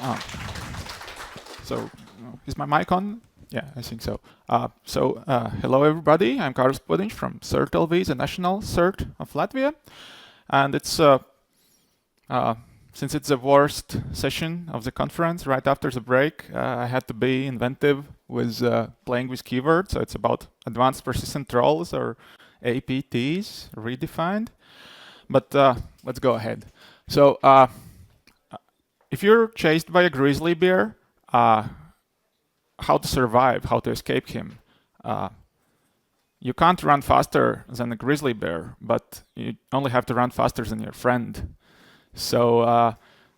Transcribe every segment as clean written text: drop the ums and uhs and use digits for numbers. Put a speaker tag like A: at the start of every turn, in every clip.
A: Oh. So, is my mic on? Yeah, I think so. Hello everybody. I'm Karlis Podins from CERT.LV, the national CERT of Latvia, and it's since it's the worst session of the conference right after the break, I had to be inventive with playing with keywords. So it's about advanced persistent trolls, or APTs, redefined. But let's go ahead. So if you're chased by a grizzly bear, how to survive, how to escape him. You can't run faster than a grizzly bear, but you only have to run faster than your friend. So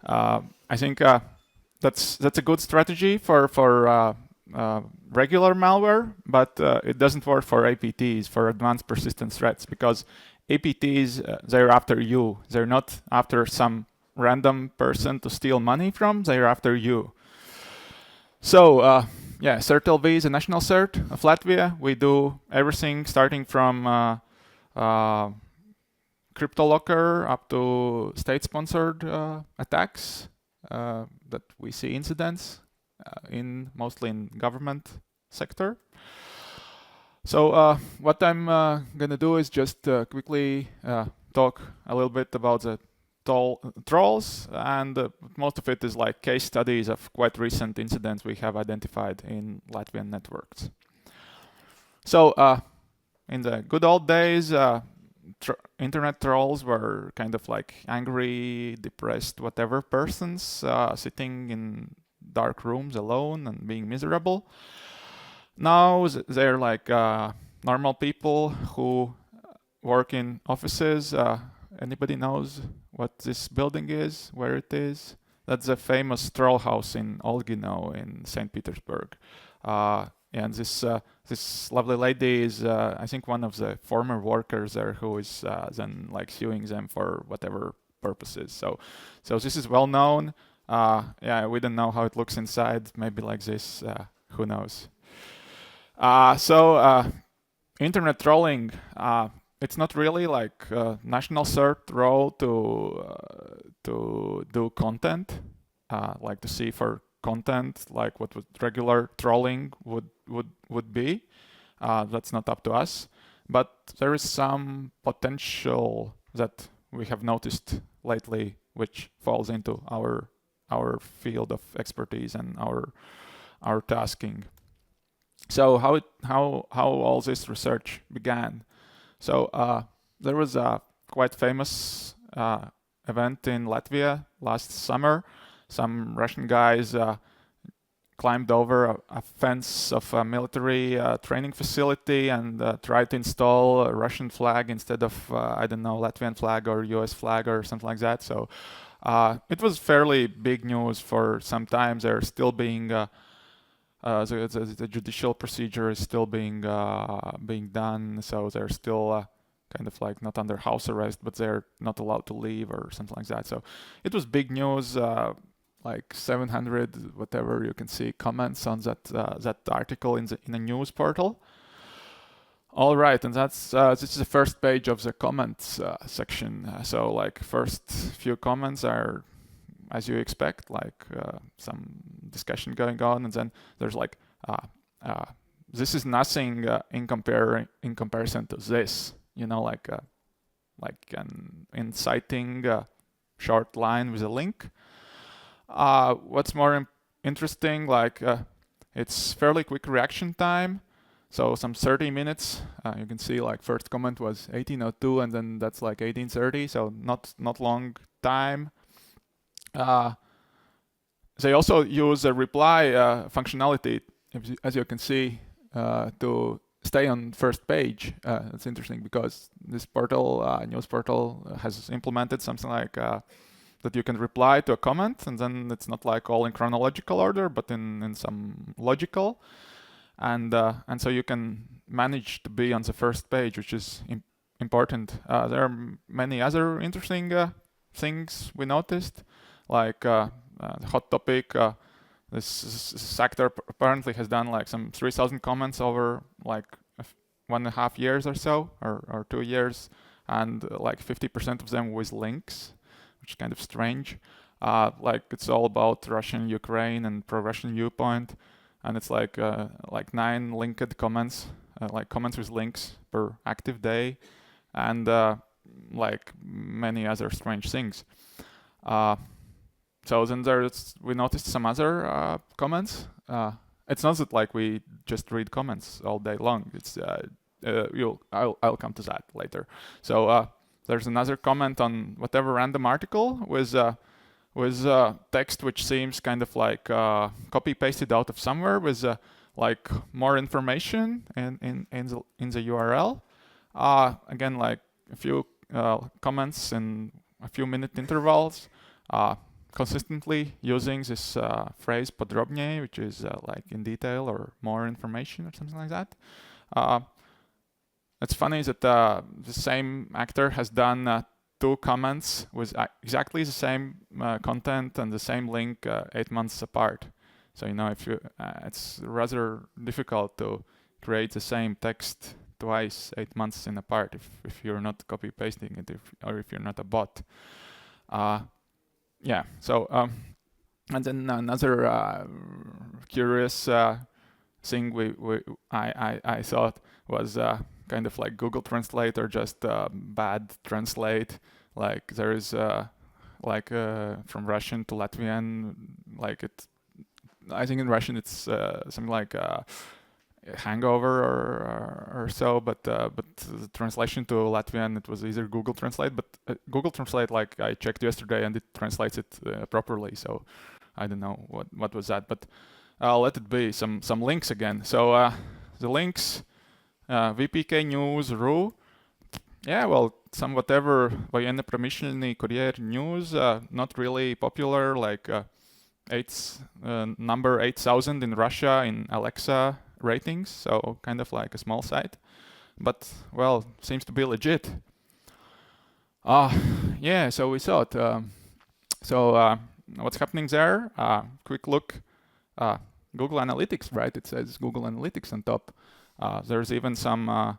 A: I think that's a good strategy for regular malware, but it doesn't work for APTs, for advanced persistent threats, because APTs, they're after you. They're not after some random person to steal money from. They're after you. So yeah, CERT.LV is a national CERT of Latvia. We do everything starting from CryptoLocker up to state-sponsored attacks that we see incidents mostly in government sector. So what I'm gonna do is just quickly talk a little bit about the trolls, and most of it is like case studies of quite recent incidents we have identified in Latvian networks. So in the good old days, internet trolls were kind of like angry, depressed, whatever persons sitting in dark rooms alone and being miserable. Now they're like normal people who work in offices. Anybody knows what this building is, where it is? That's a famous troll house in Olgino in St. Petersburg. And this lovely lady is, I think, one of the former workers there, who is then like suing them for whatever purposes. So this is well known. Yeah, we don't know how it looks inside. Maybe like this. Who knows? Internet trolling. It's not really like national CERT role to do content, like to see for content, like what regular trolling would be. That's not up to us, but there is some potential that we have noticed lately, which falls into our field of expertise and our tasking. So how all this research began? So there was a quite famous event in Latvia last summer. Some Russian guys climbed over a fence of a military training facility and tried to install a Russian flag instead of, I don't know, Latvian flag or US flag or something like that. So it was fairly big news for some time. They're still being the judicial procedure is still being done, so they're still kind of like not under house arrest, but they're not allowed to leave or something like that. So it was big news, like 700 whatever you can see comments on that article in a news portal. All right, and that's this is the first page of the comments section. So like first few comments are, as you expect, like some discussion going on, and then there's like this is nothing in comparison to this, like an inciting short line with a link. What's more interesting, like it's fairly quick reaction time. So some 30 minutes. You can see like first comment was 18:02, and then that's like 18:30. So not long time. They also use a reply functionality, as you can see, to stay on first page. That's interesting because this portal, news portal, has implemented something like that you can reply to a comment, and then it's not like all in chronological order, but in some logical, and so you can manage to be on the first page, which is important. There are many other interesting things we noticed, like hot topic. This sector apparently has done like some 3,000 comments over like 1.5 years or so, or 2 years, and like 50% of them with links, which is kind of strange. Like it's all about Russian Ukraine and pro-Russian viewpoint, and it's like 9 linked comments, like comments with links per active day, and like many other strange things. So then we noticed some other comments. It's not that like we just read comments all day long. It's I'll come to that later. So there's another comment on whatever random article with text which seems kind of like copy pasted out of somewhere with like more information in the URL. Again, like a few comments in a few minute intervals, consistently using this phrase podrobnее, which is like in detail or more information or something like that. It's funny that the same actor has done 2 comments with exactly the same content and the same link 8 months apart. So if you, it's rather difficult to create the same text twice 8 months in apart if you're not copy pasting it or if you're not a bot. Yeah. So and then another curious thing I thought was kind of like Google Translate or just bad translate. Like there is from Russian to Latvian, like I think in Russian it's something like hangover or so, but the translation to Latvian, it was either Google Translate, but Google Translate, like I checked yesterday and it translates it properly, so I don't know what was that, but let it be. Some links again. So the links, VPK News, RU, yeah, well, some whatever военно-промышленный Courier News, not really popular, like number 8,000 in Russia in Alexa ratings, so kind of like a small site, but well, seems to be legit. Yeah, so we thought, what's happening there? Quick look, Google Analytics, right? It says Google Analytics on top. There's even some,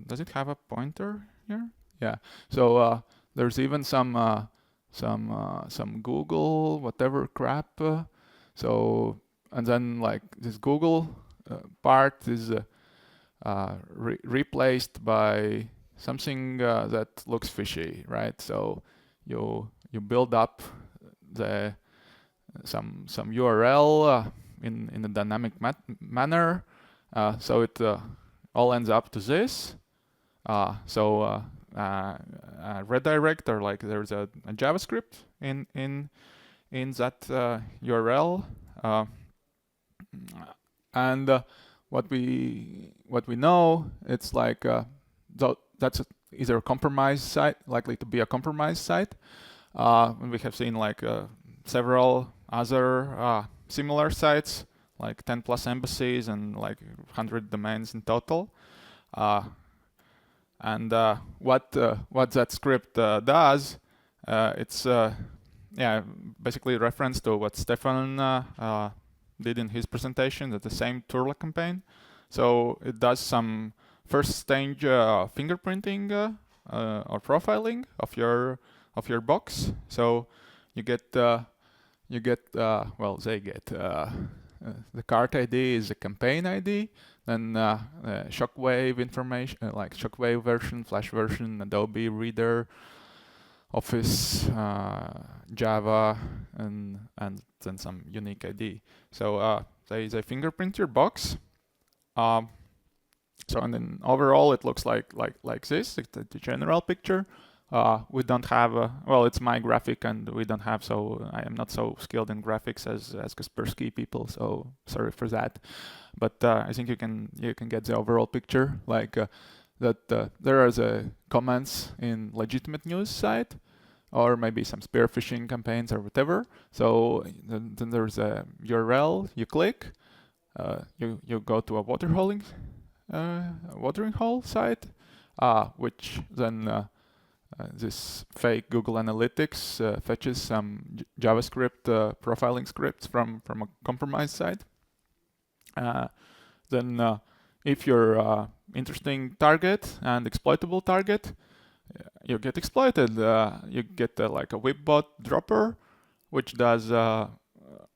A: does it have a pointer here? Yeah, so there's even some Google whatever crap. And then like this Google part is replaced by something that looks fishy, right? So you build up some URL in a dynamic manner, so it all ends up to this. Redirect, or like there's a JavaScript in that URL. And what we know, it's like that's either a compromised site, likely to be a compromised site. We have seen like several other similar sites, like 10 plus embassies and like 100 domains in total. And what that script does, it's basically a reference to what Stefan did in his presentation at the same Turla campaign. So it does some first stage fingerprinting or profiling of your box. So you get they get the cart ID is the campaign ID, then Shockwave information, like Shockwave version, Flash version, Adobe Reader, Office, Java, and then some unique ID. So they fingerprint your box. And then overall it looks like this, the general picture. We don't have it's my graphic and we don't have, so I am not so skilled in graphics as Kaspersky people, so sorry for that. But I think you can get the overall picture, like that there are the comments in legitimate news site, or maybe some spear phishing campaigns or whatever. So then there's a URL, you click, you go to a watering hole site, which then this fake Google Analytics fetches some JavaScript profiling scripts from a compromised site. Then if you're interesting target and exploitable target, you get exploited. You get like a whipbot dropper, which does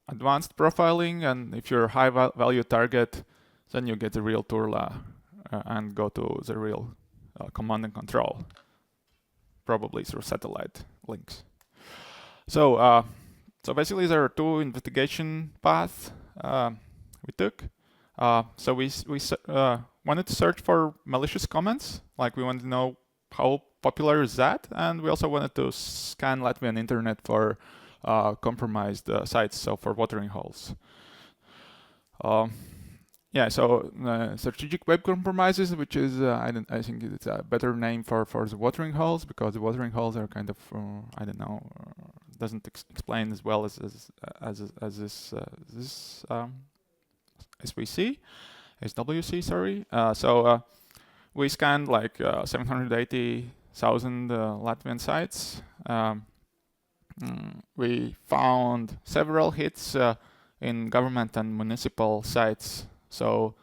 A: advanced profiling, and if you're a high value target, then you get the real Turla and go to the real command and control, probably through satellite links. So basically there are two investigation paths we took. So we wanted to search for malicious comments, like we wanted to know how popular is that, and we also wanted to scan Latvian internet for compromised sites, so for watering holes. Yeah, so strategic web compromises, which is I think it's a better name for the watering holes, because the watering holes are kind of I don't know, doesn't explain as well as this SWC, sorry. So we scanned like 780,000 Latvian sites. We found several hits in government and municipal sites, so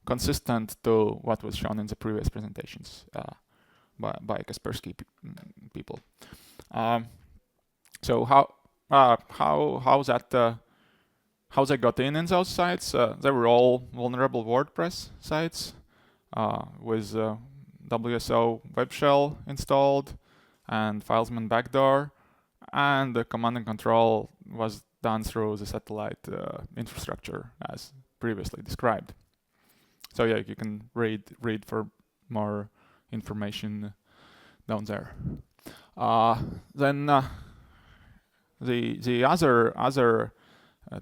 A: consistent to what was shown in the previous presentations by Kaspersky people. So how they got in those sites? They were all vulnerable WordPress sites with WSO web shell installed and filesman backdoor, and the command and control was done through the satellite infrastructure as previously described. So yeah, you can read for more information down there. Then the other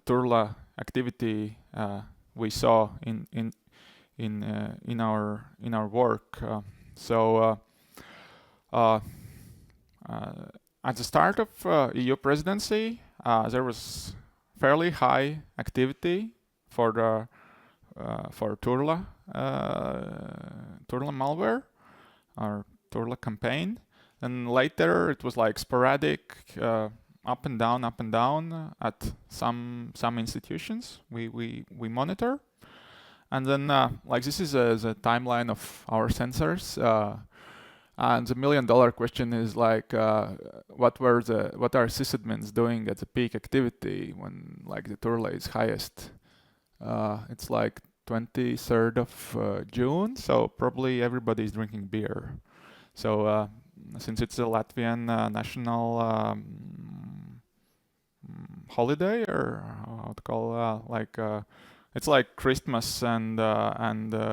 A: Turla activity we saw in our work. At the start of EU presidency, there was fairly high activity for Turla malware or Turla campaign, and later it was like sporadic, up and down at some institutions we monitor. And then like this is the timeline of our sensors. And the $1 million question is like, what are sysadmins doing at the peak activity when like the Turla is highest? It's like 23rd of June, so probably everybody is drinking beer. So since it's a Latvian national holiday, or how to call it's like Christmas and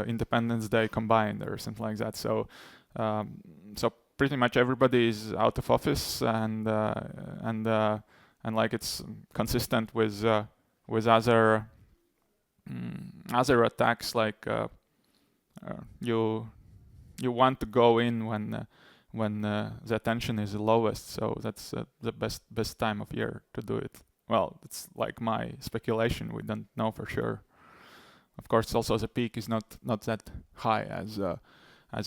A: Independence Day combined or something like that. So pretty much everybody is out of office, and like it's consistent with other attacks, like you want to go in when the attention is the lowest. So that's the best time of year to do it. Well, it's like my speculation. We don't know for sure. Of course, also the peak is not that high as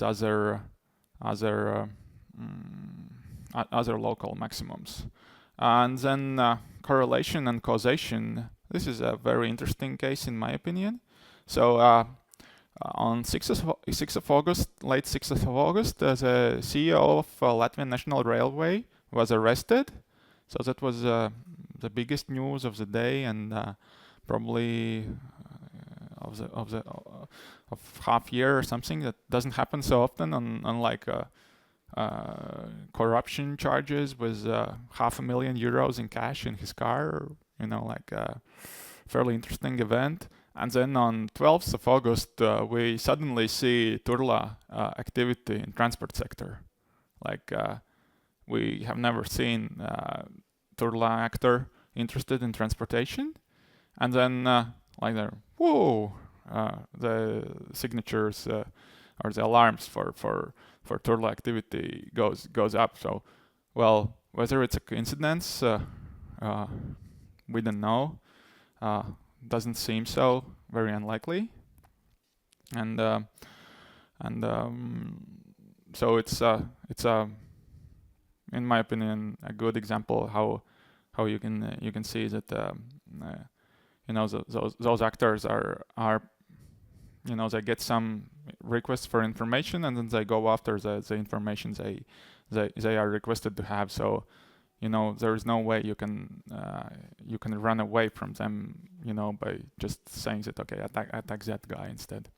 A: other local maximums. And then correlation and causation. This is a very interesting case in my opinion. So on 6th of August, late 6th of August, the CEO of Latvian National Railway was arrested. So that was the biggest news of the day, and probably of half year or something. That doesn't happen so often, unlike corruption charges with €500,000 in cash in his car, or, like a fairly interesting event. And then on 12th of August, we suddenly see Turla activity in transport sector. Like we have never seen Turla actor interested in transportation. And then like there, whoa, the signatures or the alarms for Turla activity goes up. So, well, whether it's a coincidence, we don't know. Doesn't seem so. Very unlikely. And so it's in my opinion a good example how you can see that those actors are they get some requests for information, and then they go after the information they are requested to have. So there is no way you can run away from them, by just saying that, okay, attack that guy instead.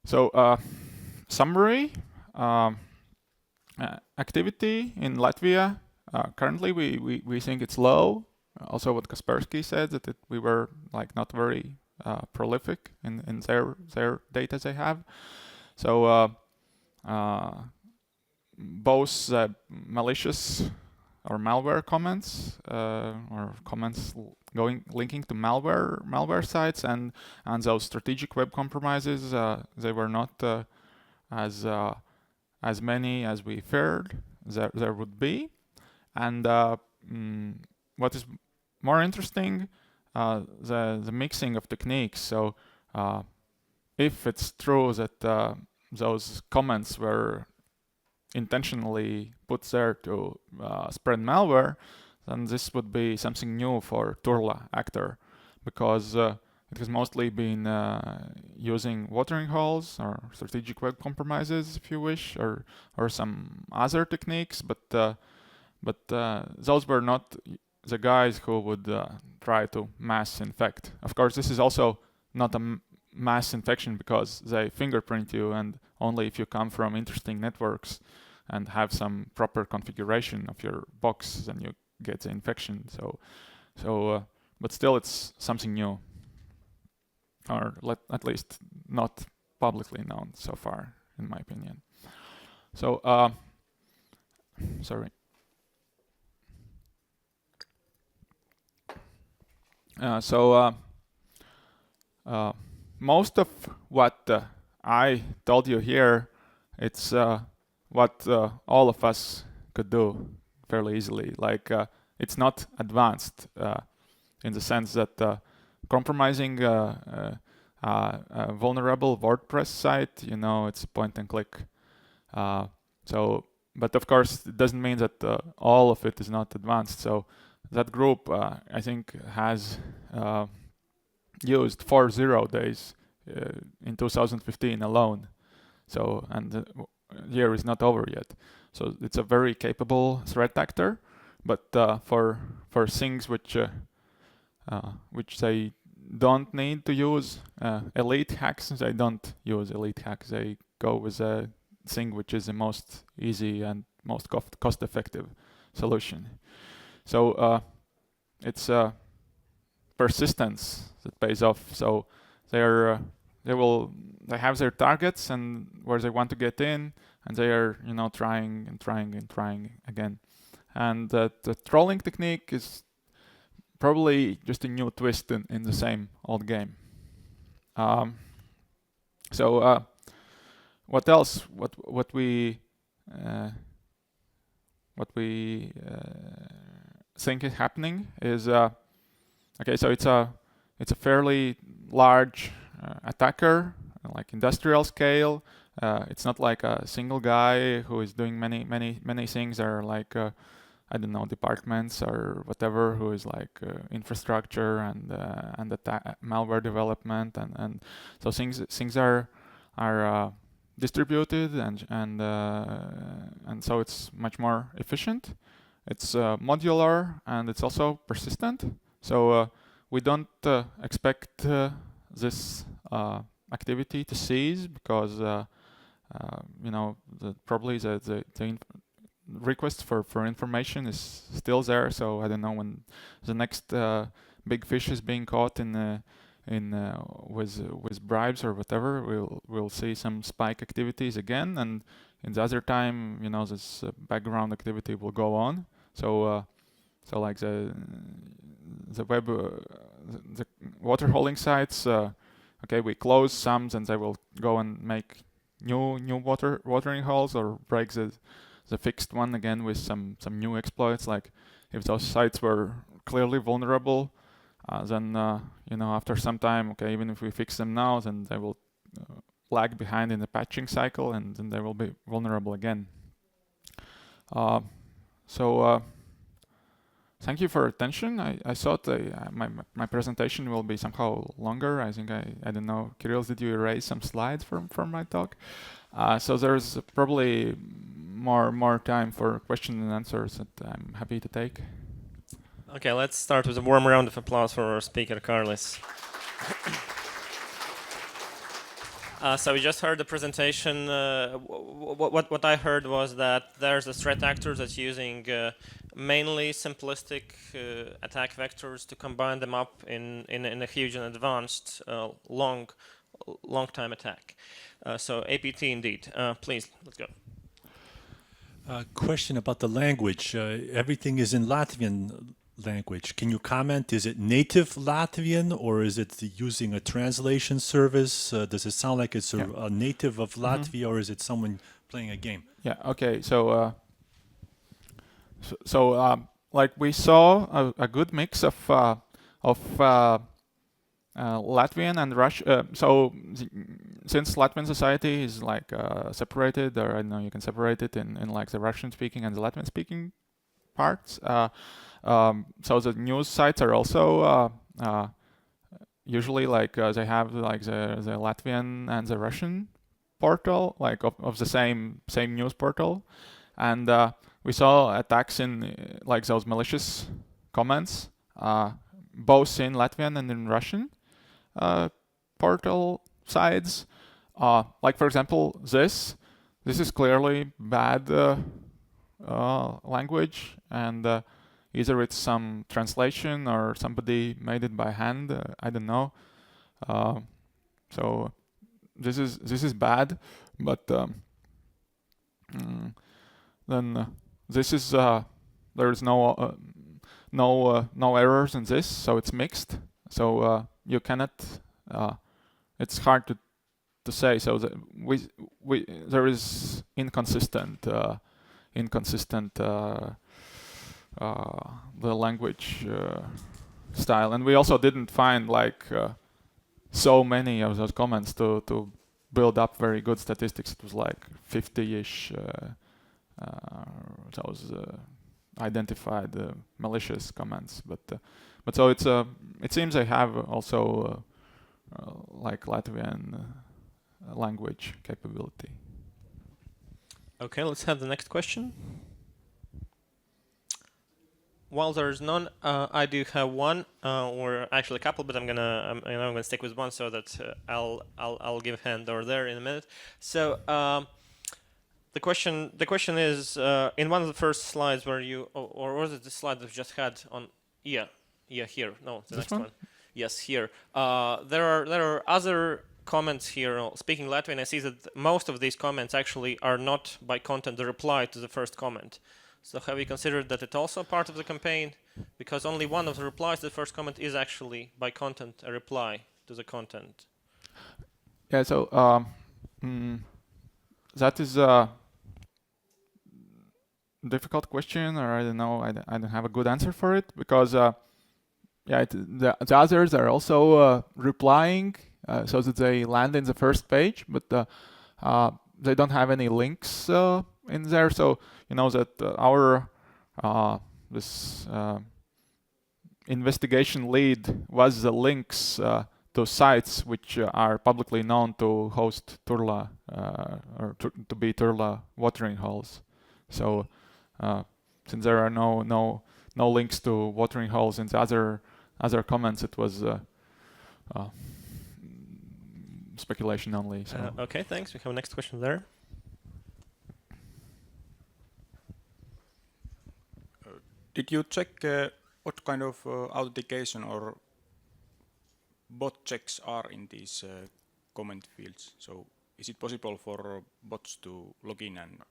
A: So summary. Activity in Latvia, currently we think it's low. Also what Kaspersky said, that we were like not very prolific in their data they have. So both malicious or malware comments or comments linking to malware sites and those strategic web compromises, they were not as many as we feared there would be. And what is more interesting, the mixing of techniques. So if it's true that those comments were intentionally put there to spread malware, then this would be something new for Turla actor, because it has mostly been using watering holes or strategic web compromises, if you wish, or some other techniques, but those were not the guys who would try to mass infect. Of course, this is also not a mass infection because they fingerprint you, and only if you come from interesting networks and have some proper configuration of your box, then you get the infection. But still, it's something new, or at least not publicly known so far, in my opinion. So, sorry. Most of what I told you here, it's what all of us could do fairly easily. Like it's not advanced in the sense that compromising a vulnerable WordPress site, it's point and click. But of course, it doesn't mean that all of it is not advanced. So that group, I think, has used 40 days in 2015 alone. So, and the year is not over yet. So it's a very capable threat actor, but for things which they don't need to use elite hacks, they don't use elite hacks. They go with a thing which is the most easy and most cost-effective solution. So it's persistence that pays off. So they have their targets and where they want to get in, and they are trying and trying and trying again. And the trolling technique is probably just a new twist in the same old game. So what else? What we think is happening is okay. So it's a fairly large attacker, like industrial scale. It's not like a single guy who is doing many things. There are like I don't know, departments or whatever, who is like infrastructure and malware development, and so things are distributed and so it's much more efficient. It's modular and it's also persistent. So we don't expect this activity to cease because probably the request for information is still there. So I don't know when the next big fish is being caught with bribes or whatever. We'll see some spike activities again, and in the other time, this background activity will go on. So like the web, the water holding sites. Okay, we close some, and they will go and make new watering holes or break the fixed one again with some new exploits. Like if those sites were clearly vulnerable, then after some time, okay, even if we fix them now, then they will lag behind in the patching cycle, and then they will be vulnerable again. So thank you for your attention. I thought my presentation will be somehow longer. I think I don't know. Kirill, did you erase some slides from my talk? So there's probably more time for questions and answers that I'm happy to take.
B: Okay, let's start with a warm round of applause for our speaker, Karlis. So we just heard the presentation. What I heard was that there's a threat actor that's using mainly simplistic attack vectors to combine them up in a huge and advanced long time attack. So APT indeed. Please, let's go.
C: Question about the language. Everything is in Latvian language. Can you comment? Is it native Latvian or is it using a translation service? Does it sound like it's a native of Latvia or is it someone playing a game?
A: Yeah. Okay. So like we saw a good mix of Latvian and Russian. Since Latvian society is like separated, or I don't know, you can separate it in like the Russian-speaking and the Latvian-speaking parts. So the news sites are also usually like they have like the Latvian and the Russian portal, like of the same news portal, and we saw attacks in like those malicious comments, both in Latvian and in Russian portal sides. Like for example, this is clearly bad language, and either it's some translation or somebody made it by hand. I don't know. So this is bad, but then this is there's no errors in this, so it's mixed. So you cannot. It's hard to say. So that there is inconsistent the language style, and we also didn't find like so many of those comments to build up very good statistics. It was like 50-ish those identified malicious comments, but so it seems they have also like Latvian language capability.
B: Okay, let's have the next question. While there's none, I do have one, or actually a couple, but I'm gonna stick with one so that I'll give a hand over there in a minute. So the question is in one of the first slides where you, or was it the slide that we just had on? Yeah, here. No, the next one. Yes, here. There are other comments here. Speaking Latvian, I see that most of these comments actually are not by content the reply to the first comment. So have you considered that it's also part of the campaign? Because only one of the replies to the first comment is actually by content a reply to the content.
A: Yeah, so that is a difficult question, or I don't know, I don't have a good answer for it, because the others are also replying so that they land in the first page, but they don't have any links in there. So you know that our this investigation lead was the links to sites which are publicly known to host Turla or to be Turla watering holes. So since there are no links to watering holes in the other comments, it was speculation only. So.
B: Okay, thanks. We have a next question there.
D: Did you check what kind of authentication or bot checks are in these comment fields? So is it possible for bots to log in and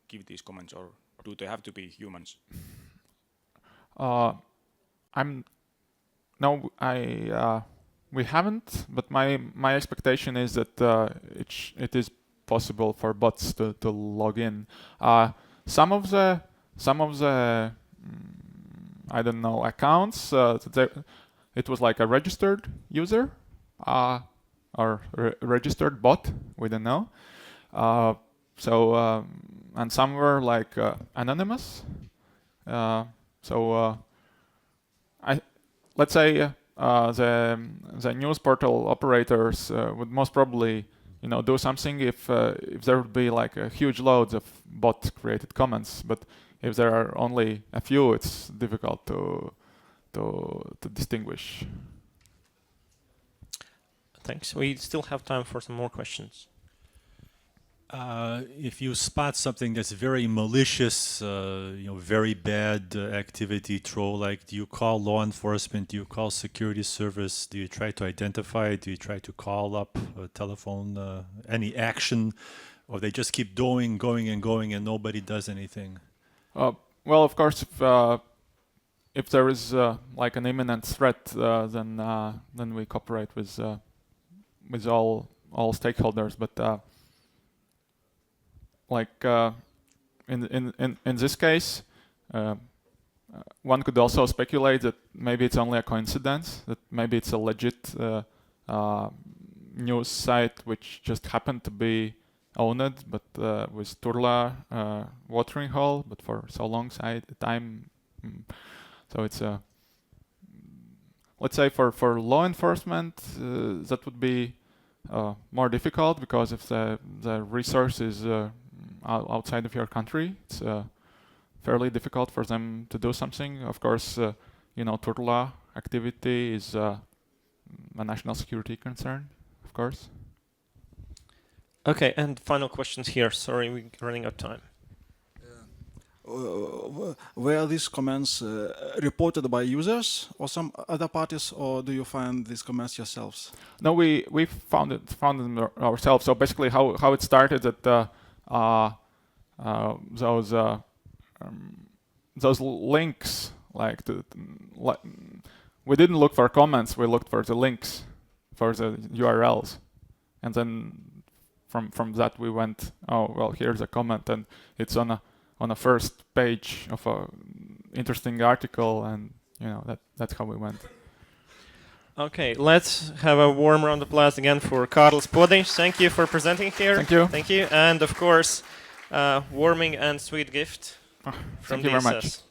D: give these comments, or do they have to be humans?
A: We haven't, but my expectation is that it is possible for bots to log in. Some of the I don't know, accounts, it was like a registered user or registered bot, we don't know. And some were like anonymous. let's say the news portal operators would most probably do something if there would be like a huge loads of bot created comments, but if there are only a few, it's difficult to distinguish.
B: Thanks. We still have time for some more questions.
C: If you spot something that's very malicious, very bad activity, troll-like, do you call law enforcement? Do you call security service? Do you try to identify it? Do you try to call up a telephone? Any action, or they just keep going, and nobody does anything?
A: Well, of course, if there is like an imminent threat, then we cooperate with all stakeholders, but. Like in this case, one could also speculate that maybe it's only a coincidence, that maybe it's a legit news site which just happened to be owned, but with Turla watering hole, but for so long time. So it's a, let's say for law enforcement, that would be more difficult, because if the resource is outside of your country, it's fairly difficult for them to do something. Of course, Turla activity is a national security concern, of course.
B: Okay, and final questions here. Sorry, we're running out of time.
E: Were these comments reported by users or some other parties, or do you find these comments yourselves?
A: No, we found them ourselves. So basically, how it started that those links, we didn't look for comments, we looked for the links, for the URLs, and then from that we went, oh well, here's a comment, and it's on a first page of a interesting article, and that's how we went.
B: Okay, let's have a warm round of applause again for Karlis, Podins. Thank you for presenting here.
A: Thank you.
B: Thank you, and of course, warming and sweet gift from
A: Thank you very much.
B: DSS.